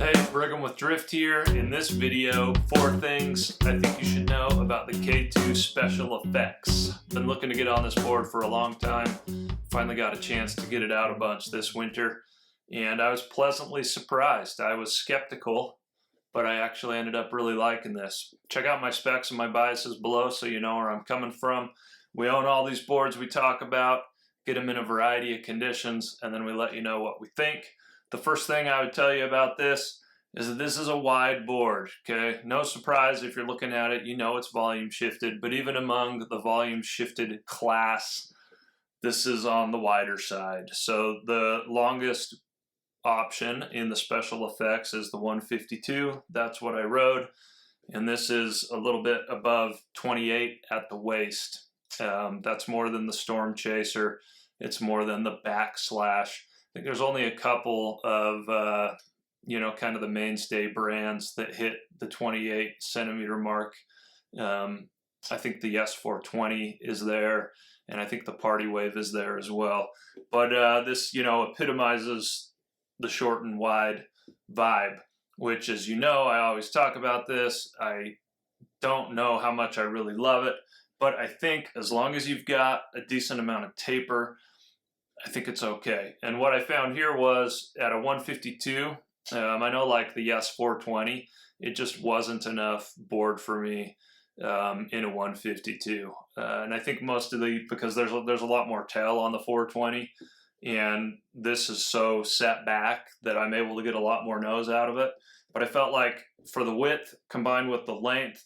Hey, Brigham with Drift here. In this video, 4 things I think you should know about the K2 Special Effects. Been looking to get on this board for a long time. Finally got a chance to get it out a bunch this winter, and I was pleasantly surprised. I was skeptical, but I actually ended up really liking this. Check out my specs and my biases below so you know where I'm coming from. We own all these boards we talk about, get them in a variety of conditions, and then we let you know what we think. The first thing I would tell you about this is that this is a wide board, okay? No surprise if you're looking at it, you know it's volume shifted, but even among the volume shifted class, this is on the wider side. So the longest option in the special effects is the 152. That's what I rode. And this is a little bit above 28 at the waist. That's more than the Storm Chaser. It's more than the Backslash. I think there's only a couple of, kind of the mainstay brands that hit the 28 centimeter mark. I think the S420 is there, and I think the Party Wave is there as well. But this, epitomizes the short and wide vibe, which, as you know, I always talk about this. I don't know how much I really love it, but I think as long as you've got a decent amount of taper, I think it's okay. And what I found here was at a 152, I know like the S420, it just wasn't enough board for me in a 152. And I think because there's a lot more tail on the 420, and this is so set back that I'm able to get a lot more nose out of it. But I felt like for the width combined with the length,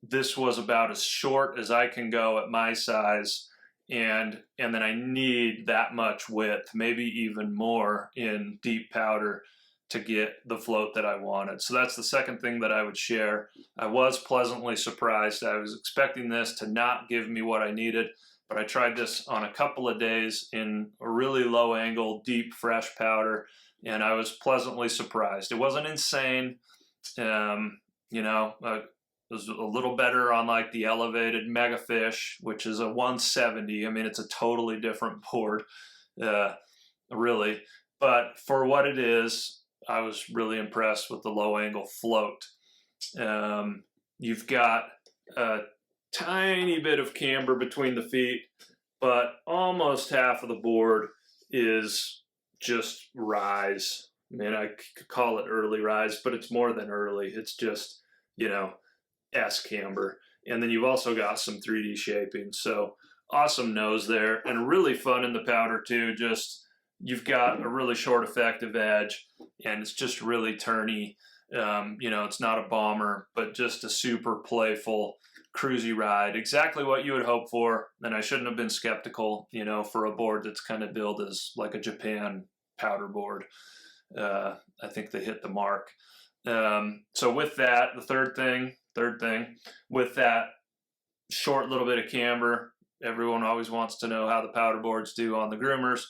this was about as short as I can go at my size. And then I need that much width, maybe even more in deep powder to get the float that I wanted. So that's the second thing that I would share. I was pleasantly surprised. I was expecting this to not give me what I needed, but I tried this on a couple of days in a really low angle, deep, fresh powder, and I was pleasantly surprised. It wasn't insane. It was a little better on like the elevated Megafish, which is a 170. I mean, it's a totally different board, really. But for what it is, I was really impressed with the low angle float. You've got a tiny bit of camber between the feet, but almost half of the board is just rise. I mean, I could call it early rise, but it's more than early. It's just, S camber, and then you've also got some 3D shaping. So awesome nose there, and really fun in the powder too. Just you've got a really short effective edge, and it's just really turny. It's not a bomber, but just a super playful cruisy ride. Exactly what you would hope for, and I shouldn't have been skeptical. For a board that's kind of billed as like a Japan powder board. I think they hit the mark. So with that, the third thing, with that short little bit of camber, everyone always wants to know how the powder boards do on the groomers.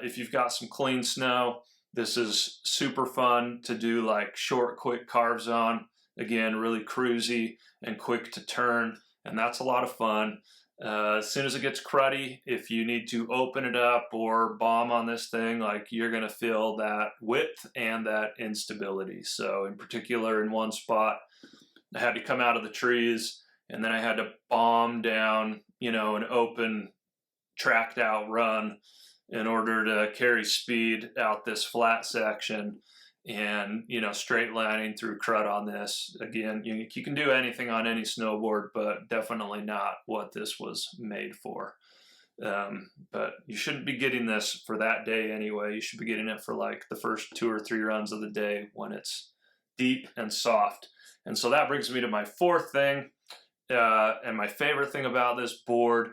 If you've got some clean snow, this is super fun to do like short, quick carves on. Again, really cruisy and quick to turn, and that's a lot of fun. As soon as it gets cruddy, if you need to open it up or bomb on this thing, like you're going to feel that width and that instability. So in particular, in one spot, I had to come out of the trees, and then I had to bomb down, an open, tracked out run in order to carry speed out this flat section. And, straight lining through crud on this. Again, you can do anything on any snowboard, but definitely not what this was made for. But you shouldn't be getting this for that day anyway. You should be getting it for like the first 2 or 3 runs of the day when it's deep and soft. And so that brings me to my fourth thing, and my favorite thing about this board,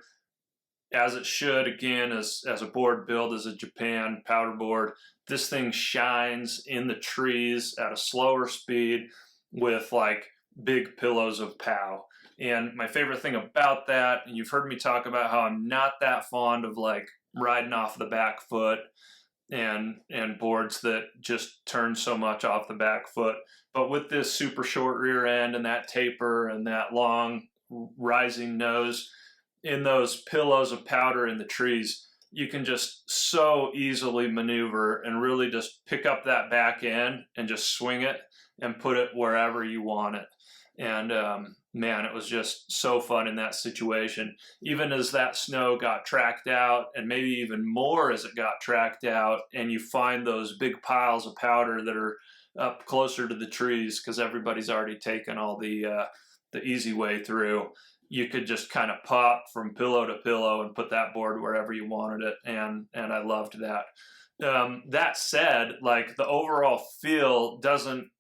as it should, again, as a board build as a Japan powder board, this thing shines in the trees at a slower speed with like big pillows of pow. And my favorite thing about that, and you've heard me talk about how I'm not that fond of like riding off the back foot and boards that just turn so much off the back foot. But with this super short rear end and that taper and that long rising nose, in those pillows of powder in the trees, you can just so easily maneuver and really just pick up that back end and just swing it and put it wherever you want it. And man, it was just so fun in that situation. Even as that snow got tracked out, and maybe even more as it got tracked out, and you find those big piles of powder that are up closer to the trees because everybody's already taken all the easy way through. You could just kind of pop from pillow to pillow and put that board wherever you wanted it, and I loved that. That said, like the overall feel doesn't,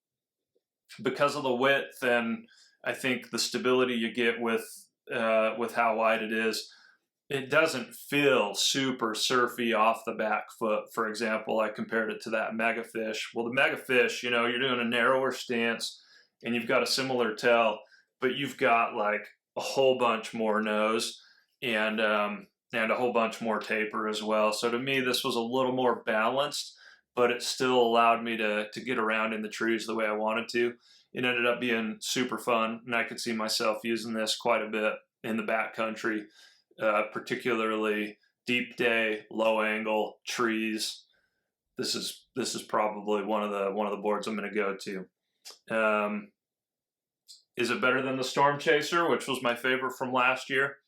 because of the width and I think the stability you get with how wide it is, it doesn't feel super surfy off the back foot. For example, I compared it to that Megafish. Well, the Megafish, you know, you're doing a narrower stance and you've got a similar tail, but you've got like a whole bunch more nose and a whole bunch more taper as well. So to me, this was a little more balanced, but it still allowed me to get around in the trees the way I wanted to. It ended up being super fun, and I could see myself using this quite a bit in the backcountry, particularly deep day, low angle, trees. This is probably one of the boards I'm going to go to. Is it better than the Storm Chaser, which was my favorite from last year?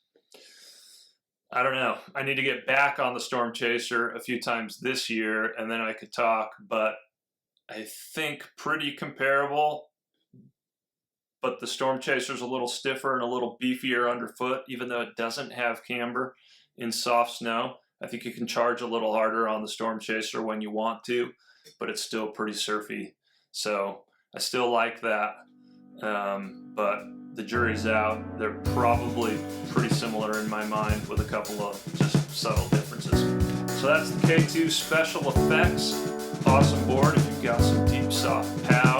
I don't know. I need to get back on the Storm Chaser a few times this year, and then I could talk, but I think pretty comparable. But the Storm Chaser's a little stiffer and a little beefier underfoot, even though it doesn't have camber in soft snow. I think you can charge a little harder on the Storm Chaser when you want to, but it's still pretty surfy. So I still like that. But the jury's out. They're probably pretty similar in my mind with a couple of just subtle differences. So that's the K2 Special Effects. Awesome board if you've got some deep soft pow